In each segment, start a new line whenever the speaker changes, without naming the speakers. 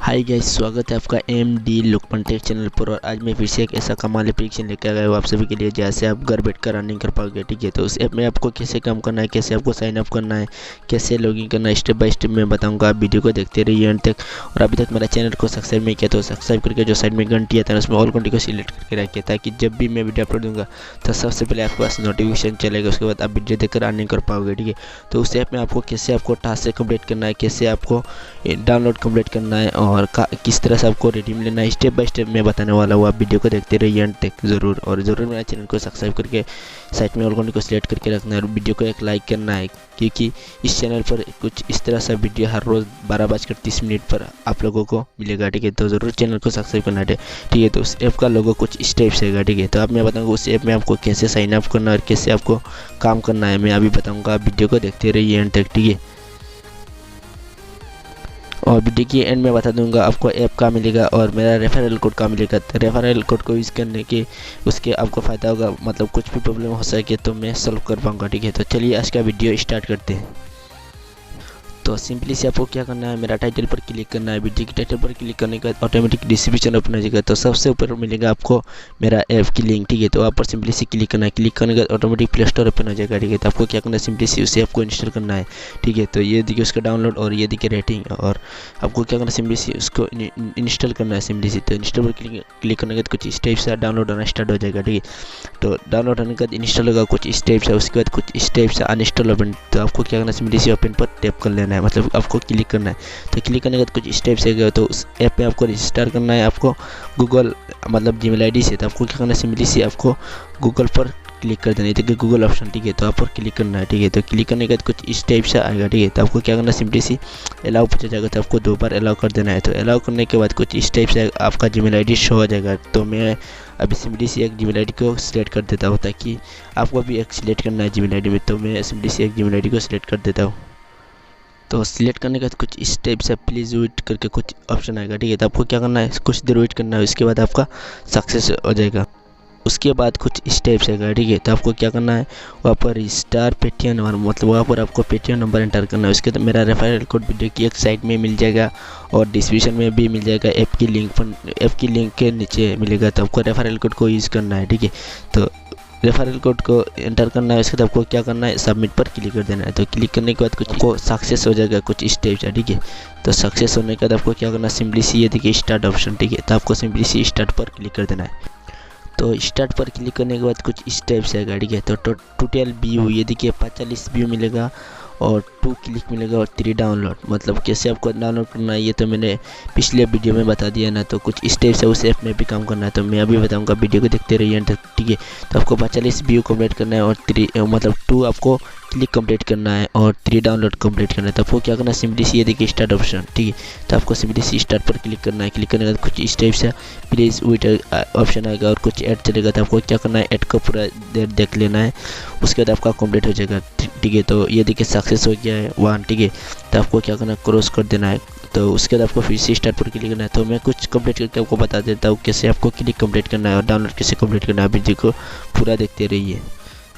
Hi guys, स्वागत है आपका एमडी लोकमन टेक चैनल पर। और आज मैं फिर से एक ऐसा कमाल एप्लीकेशन लेकर आया हूँ आप सभी के लिए, जैसे आप घर बैठकर अर्निंग कर पाओगे। ठीक है, तो उस ऐप में आपको कैसे काम करना है, कैसे आपको साइन अप करना है, कैसे लॉगिन करना है, स्टेप बाय स्टेप मैं बताऊंगा। आप वीडियो को देखते रहिए एंड तक। और अभी तक मेरा चैनल को सब्सक्राइब नहीं किया तो सब्सक्राइब करके जो साइड में घंटी आता है उसमें ऑल घंटी को सिलेक्ट करके रखिए, ताकि जब भी मैं वीडियो अपलोड दूंगा तो सबसे पहले आपके पास नोटिफिकेशन चलेगा। उसके बाद आप वीडियो देखकर अर्निंग कर पाओगे। ठीक है, तो उस ऐप में आपको कैसे आपको टास्क से कंप्लीट करना है, कैसे आपको डाउनलोड कंप्लीट करना है और किस तरह से आपको रिडीम लेना है, स्टेप बाय स्टेप मैं बताने वाला हूँ। आप वीडियो को देखते रहिए एंड तक ज़रूर। और ज़रूर मेरा चैनल को सब्सक्राइब करके साइड में ऑल घंटी को सिलेक्ट करके रखना है और वीडियो को एक लाइक करना है, क्योंकि इस चैनल पर कुछ इस तरह से वीडियो हर रोज़ 12:30 पर आप लोगों को मिलेगा। ठीक है, तो ज़रूर चैनल को सब्सक्राइब करना है। ठीक है, तो उस ऐप का लोगो कुछ इस टाइप से है। ठीक है, तो अब मैं बताऊँगा उस ऐप में आपको कैसे साइन अप करना है और कैसे आपको काम करना है, मैं अभी बताऊँगा। आप वीडियो को देखते रहिए एंड तक। ठीक है, और वीडियो के एंड में बता दूंगा आपको ऐप का मिलेगा और मेरा रेफरल कोड का मिलेगा। तो रेफरल कोड को यूज़ करने के उसके आपको फ़ायदा होगा, मतलब कुछ भी प्रॉब्लम हो सके तो मैं सॉल्व कर पाऊंगा। ठीक है, तो चलिए आज का वीडियो स्टार्ट करते हैं। तो सिंपली से आपको क्या करना है, मेरा टाइटल पर क्लिक करना है। वीडियो के टाइटल पर क्लिक करने के बाद ऑटोमेटिक डिस्क्रिप्शन ओपन हो जाएगा। तो सबसे ऊपर मिलेगा आपको मेरा ऐप की लिंक। ठीक है, तो आप पर सिंपली से क्लिक करना है। क्लिक करने के बाद ऑटोमेटिक प्ले स्टोर ओपन हो जाएगा। ठीक है, तो आपको क्या करना है, सिंपली से उसे आपको इंस्टॉल करना है। ठीक है, तो ये देखिए उसका डाउनलोड और ये देखिए रेटिंग, और आपको क्या करना है, सिंपली से उसको इंस्टॉल करना है। सिंपली से तो इंस्टॉल पर क्लिक करने के बाद कुछ इस टाइप से डाउनलोड होना स्टार्ट हो जाएगा। ठीक है, तो डाउनलोड होने के बाद इंस्टॉल होगा कुछ इस टाइप से, उसके बाद कुछ इस टाइप से अनइंस्टॉल ओपन। तो आपको क्या करना है, सिंपली से ओपन पर टैप कर लेना है, मतलब आपको क्लिक करना है। तो क्लिक करने के बाद कुछ इस टाइप से गया, तो उस ऐप में आपको रजिस्टर करना है आपको गूगल मतलब जीमेल आईडी से। तो आपको क्या करना है, सिंपली से आपको गूगल पर क्लिक कर देना है। देखिए गूगल ऑप्शन। ठीक है, तो आप पर क्लिक करना है। ठीक है, तो क्लिक करने के बाद कुछ इस टाइप से आएगा। ठीक है, तो आपको क्या करना है, सिंपली से अलाउ पूछा जाएगा, तो आपको 2 बार अलाउ कर देना है। तो अलाउ करने के बाद कुछ इस टाइप से आपका जीमेल आईडी शो हो जाएगा। तो मैं अभी सिंपली से एक जीमेल आईडी को सिलेक्ट कर देता हूँ, ताकि आपको भी एक सिलेक्ट करना है जीमेल आईडी में। तो मैं सिंपली से एक जीमेल आईडी को सिलेक्ट कर देता हूँ। तो सिलेक्ट करने के बाद कुछ इस टाइप से प्लीज़ वेट करके कुछ ऑप्शन आएगा। ठीक है, तो आपको क्या करना है, कुछ देर वेट करना है, उसके बाद आपका सक्सेस हो जाएगा। उसके बाद कुछ इस टाइप से आएगा। ठीक है, तो आपको क्या करना है, वहाँ पर स्टार पेटीएम नंबर, मतलब वहाँ पर आपको पेटीएम नंबर एंटर करना है। उसके बाद मेरा रेफरल कोड वीडियो की एक साइड में मिल जाएगा और डिस्क्रिप्शन में भी मिल जाएगा। ऐप की लिंक के नीचे मिलेगा। तो आपको रेफरल कोड को यूज़ करना है। ठीक है, तो रेफरल कोड को एंटर करना है। उसके बाद आपको क्या करना है, सबमिट पर क्लिक कर देना है। तो क्लिक करने के बाद कुछ आपको सक्सेस हो जाएगा कुछ इस टाइप से। ठीक है, तो सक्सेस होने के बाद आपको क्या करना है, सिंपली सी ये देखिए स्टार्ट ऑप्शन। ठीक है, तो आपको सिंपली सी स्टार्ट पर क्लिक कर देना है। तो स्टार्ट पर क्लिक करने के बाद कुछ इस टाइप से आएगा। ठीक है, तो टोटल व्यू ये देखिए 45 व्यू मिलेगा और 2 क्लिक मिलेगा और 3 डाउनलोड। मतलब कैसे आपको डाउनलोड करना है ये तो मैंने पिछले वीडियो में बता दिया ना। तो कुछ इस टाइप से उस ऐप में भी काम करना है, तो मैं अभी बताऊंगा। वीडियो को देखते रहिए। ठीक है, तो आपको 45 व्यू कंप्लीट करना है और 2 आपको क्लिक कंप्लीट करना है और 3 डाउनलोड कंप्लीट करना है। तो आपको क्या करना है, सिंपली से ये देखिए स्टार्ट ऑप्शन। ठीक है, तो आपको सिंपली से स्टार्ट पर क्लिक करना है। क्लिक करने के बाद कुछ इस टाइप से प्लीज़ वेट ऑप्शन आएगा और कुछ ऐड चलेगा। तो आपको क्या करना है, ऐड को पूरा देर देख लेना है, उसके बाद आपका कंप्लीट हो जाएगा। ठीक है, तो ये देखिए सक्सेस हो गया है 1। ठीक है, तो आपको क्या करना है, क्रॉस कर देना है। तो उसके बाद आपको फिर से स्टार्ट पर क्लिक करना है। तो मैं कुछ कंप्लीट करके आपको बता देता हूँ कैसे आपको क्लिक कंप्लीट करना है और डाउनलोड कैसे कंप्लीट करना है। वीडियो को पूरा देखते रहिए।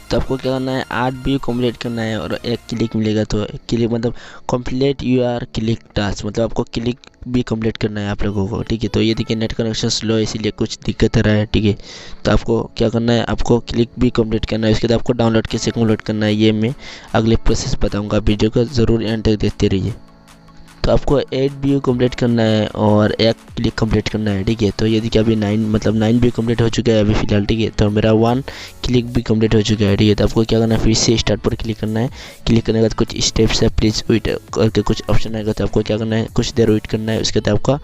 तो आपको क्या करना है, 8 व्यू कंप्लीट करना है और 1 क्लिक मिलेगा। तो क्लिक मतलब कंप्लीट यूर क्लिक टास्क, मतलब आपको क्लिक भी कंप्लीट करना है आप लोगों को। ठीक है, तो ये देखिए नेट कनेक्शन स्लो है इसीलिए कुछ दिक्कत आ रहा है। ठीक है, तो आपको क्या करना है, आपको क्लिक भी कंप्लीट करना है। उसके बाद आपको डाउनलोड कैसे कंप्लीट करना है ये मैं अगले प्रोसेस बताऊँगा। वीडियो को ज़रूर एंड तक देखते रहिए। तो आपको 8 व्यू कंप्लीट करना है और 1 क्लिक कंप्लीट करना है। ठीक है, तो ये देखिए अभी 9 व्यू कंप्लीट हो चुका है अभी फिलहाल। ठीक है, तो मेरा 1 क्लिक भी कंप्लीट हो चुका है। ठीक है, तो आपको क्या करना है, फिर से स्टार्ट पर क्लिक करना है। क्लिक करने के बाद कुछ स्टेप से प्लीज़ वेट करके कुछ ऑप्शन आएगा। तो आपको क्या करना है, कुछ देर वेट करना है, उसके बाद आपका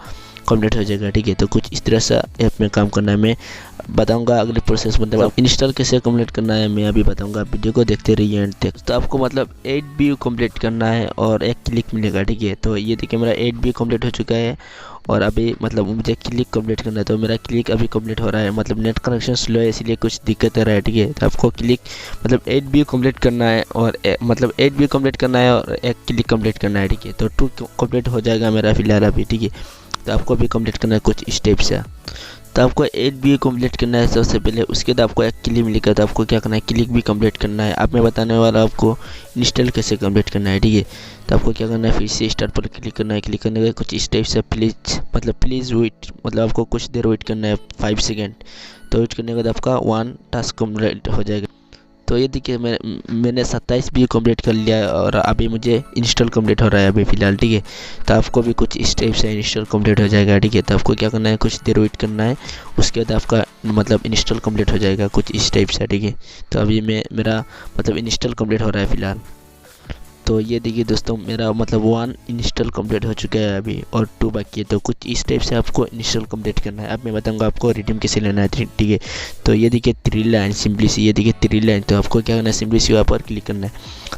कंप्लीट हो जाएगा। ठीक है, तो कुछ इस तरह से ऐप में काम करना है, मैं बताऊंगा अगले प्रोसेस। मतलब आप इंस्टॉल कैसे कंप्लीट करना है मैं अभी बताऊंगा। वीडियो को देखते रहिए एंड तक। तो आपको मतलब 8 व्यू कंप्लीट करना है और 1 क्लिक मिलेगा। ठीक है, तो ये देखिए मेरा 8 व्यू कंप्लीट हो चुका है और अभी मतलब मुझे क्लिक कंप्लीट करना है। तो मेरा क्लिक अभी कंप्लीट हो रहा है, मतलब नेट कनेक्शन स्लो है इसलिए कुछ दिक्कत आ रहा है। ठीक है, तो आपको क्लिक मतलब 8 व्यू कंप्लीट करना है और 8 व्यू कंप्लीट करना है और 1 क्लिक कंप्लीट करना है। ठीक है, तो 2 कंप्लीट हो जाएगा मेरा फिलहाल अभी। ठीक है, तो आपको भी कंप्लीट करना है कुछ स्टेप से। तो आपको 8 BA कंप्लीट करना है सबसे पहले। उसके बाद आपको एक क्लिक मिलेगा, तो आपको क्या करना है, क्लिक भी कंप्लीट करना है। अब मैं बताने वाला आपको इंस्टॉल कैसे कंप्लीट करना है, ठीक है। तो आपको क्या करना है, फिर से स्टार्ट पर क्लिक करना है। क्लिक करने के कुछ इस टाइप से प्लीज़ वेट, मतलब आपको कुछ देर वेट करना है, 5 सेकेंड। तो वेट करने के बाद आपका 1 टास्क कंप्लीट हो जाएगा। तो ये देखिए मैंने 27 BA कंप्लीट कर लिया है और अभी मुझे इंस्टॉल कंप्लीट हो रहा है अभी फ़िलहाल, ठीक है। तो आपको भी कुछ इस टाइप से इंस्टॉल कंप्लीट हो जाएगा, ठीक है। तो आपको क्या करना है, कुछ देर वेट करना है, उसके बाद आपका मतलब इंस्टॉल कंप्लीट हो जाएगा कुछ इस टाइप से, ठीक है। तो अभी मेरा मतलब इंस्टॉल कंप्लीट हो रहा है फ़िलहाल। तो ये देखिए दोस्तों, मेरा मतलब 1 इंस्टॉल कंप्लीट हो चुका है अभी और 2 बाकी है। तो कुछ इस टाइप से आपको इंस्टॉल कंप्लीट करना है। अब मैं बताऊंगा आपको रिडीम कैसे लेना है, ठीक है। तो ये देखिए 3 लाइन सिंपली सी, ये देखिए 3 लाइन। तो आपको क्या करना है, सिंपली सी वहाँ पर क्लिक करना है।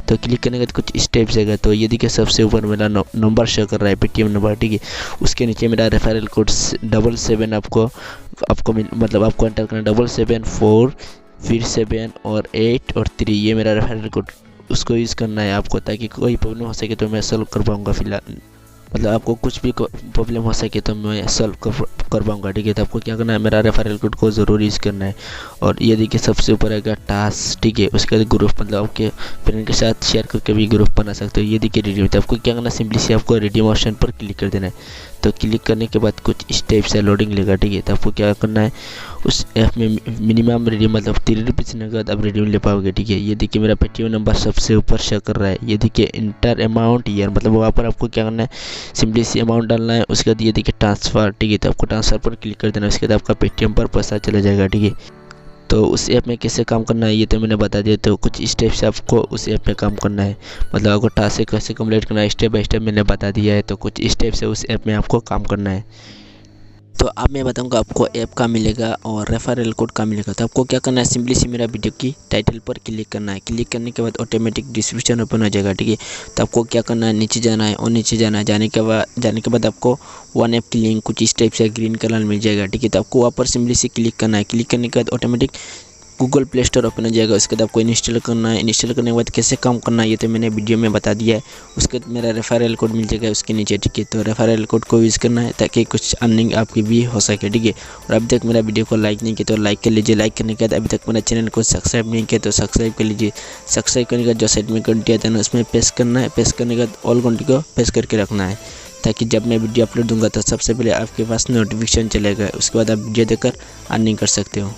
तो क्लिक करने के बाद कुछ इस टाइप से आएगा। तो ये देखिए सबसे ऊपर मेरा नंबर शो कर रहा है, पेटीएम नंबर, ठीक है। उसके नीचे मेरा रेफरल कोड 77 आपको मतलब आपको एंटर करना, 774 फिर 7 और 8 और 3, ये मेरा रेफरल कोड, उसको यूज़ करना है आपको, ताकि कोई प्रॉब्लम हो सके तो मैं सॉल्व कर पाऊँगा फ़िलहाल। मतलब आपको कुछ भी प्रॉब्लम हो सके तो मैं सॉल्व कर पाऊँगा, ठीक है। तो आपको क्या करना है, मेरा रेफरल कोड को ज़रूर यूज़ करना है। और ये देखिए सबसे ऊपर आएगा टास्क, ठीक है। उसके बाद ग्रुप, मतलब आपके फ्रेंड के साथ शेयर करके भी ग्रुप बना सकते हो। ये देखिए रिडीम। तो आपको क्या करना है, सिंपली से आपको रिडीम ऑप्शन पर क्लिक कर देना है। तो क्लिक करने के बाद कुछ इस टाइप से लोडिंग लेगा, ठीक है। तो आपको क्या करना है, उस ऐप में मिनिमम रिडीम मतलब 3 रुपीज़ के बाद आप रिडीम ले पाओगे, ठीक है। ये देखिए मेरा पेटीएम नंबर सबसे ऊपर शो कर रहा है। ये देखिए इंटर अमाउंट ईयर, मतलब वहाँ पर आपको क्या करना है, सिंपली सी अमाउंट डालना है। उसके बाद ये देखिए ट्रांसफ़र, ठीक है। तो आपको ट्रांसफ़र पर क्लिक कर देना है। उसके बाद आपका पेटीएम पर पैसा चला जाएगा, ठीक है। तो उस ऐप में कैसे काम करना है ये तो मैंने बता दिया। तो कुछ स्टेप से आपको उस ऐप में काम करना है, मतलब आपको टास्क कैसे कंप्लीट करना है स्टेप बाय स्टेप मैंने बता दिया है। तो कुछ स्टेप से उस ऐप में आपको काम करना है। तो अब मैं बताऊंगा आपको ऐप का मिलेगा और रेफरल कोड का मिलेगा। तो आपको क्या करना है, सिंपली सी मेरा वीडियो की टाइटल पर क्लिक करना है। क्लिक करने के बाद ऑटोमेटिक डिस्क्रिप्शन ओपन हो जाएगा, ठीक है। तो आपको क्या करना है, नीचे जाना है और नीचे जाना है। जाने के बाद आपको 1 ऐप की लिंक कुछ इस टाइप से ग्रीन कलर मिल जाएगा, ठीक है। तो आपको वहाँ पर सिंपली से क्लिक करना है। क्लिक करने के बाद automatic Google play store open हो जाएगा। उसके बाद आपको इंस्टॉल करना है। इंस्टॉल करने के बाद कैसे काम करना है ये तो मैंने वीडियो में बता दिया है। उसके बाद मेरा रेफरल कोड मिल जाएगा उसके नीचे, ठीक है। तो रेफरल कोड को यूज़ करना है ताकि कुछ अर्निंग आपकी भी हो सके, ठीक है। और अभी तक मेरा वीडियो को लाइक नहीं किया तो लाइक कर लीजिए। लाइक करने के बाद अभी तक मेरा चैनल को सब्सक्राइब नहीं किया तो सब्सक्राइब कर लीजिए। सब्सक्राइब करने के बाद जो साइड में घंटी आता है ना, उसमें प्रेस करना है। प्रेस करने के बाद ऑल घंटी को प्रेस करके रखना है, ताकि जब मैं वीडियो अपलोड दूंगा तो सबसे पहले आपके पास नोटिफिकेशन चलेगा। उसके बाद आप वीडियो देखकर अर्निंग कर सकते हो।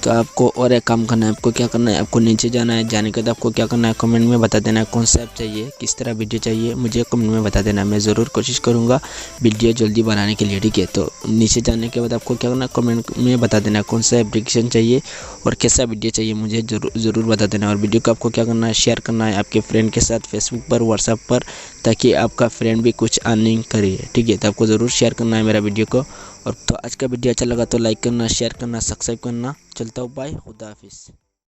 तो आपको और एक काम करना है। आपको क्या करना है, आपको नीचे जाना है। जाने के बाद आपको क्या करना है, कमेंट में बता देना है कौन सा ऐप चाहिए, किस तरह वीडियो चाहिए, मुझे कमेंट में बता देना। मैं ज़रूर कोशिश करूँगा वीडियो जल्दी बनाने के लिए, ठीक है। तो नीचे जाने के बाद आपको क्या करना है, कमेंट में बता देना कौन सा एप्लीकेशन चाहिए और कैसा वीडियो चाहिए, मुझे ज़रूर बता देना। और वीडियो को आपको क्या करना है, शेयर करना है आपके फ्रेंड के साथ फेसबुक पर, व्हाट्सएप पर, ताकि आपका फ्रेंड भी कुछ अर्निंग करे, ठीक है। तो आपको ज़रूर शेयर करना है मेरा वीडियो को। और तो आज का वीडियो अच्छा लगा तो लाइक करना, शेयर करना, सब्सक्राइब करना। चलता हूँ, बाय, खुदा हाफिज़।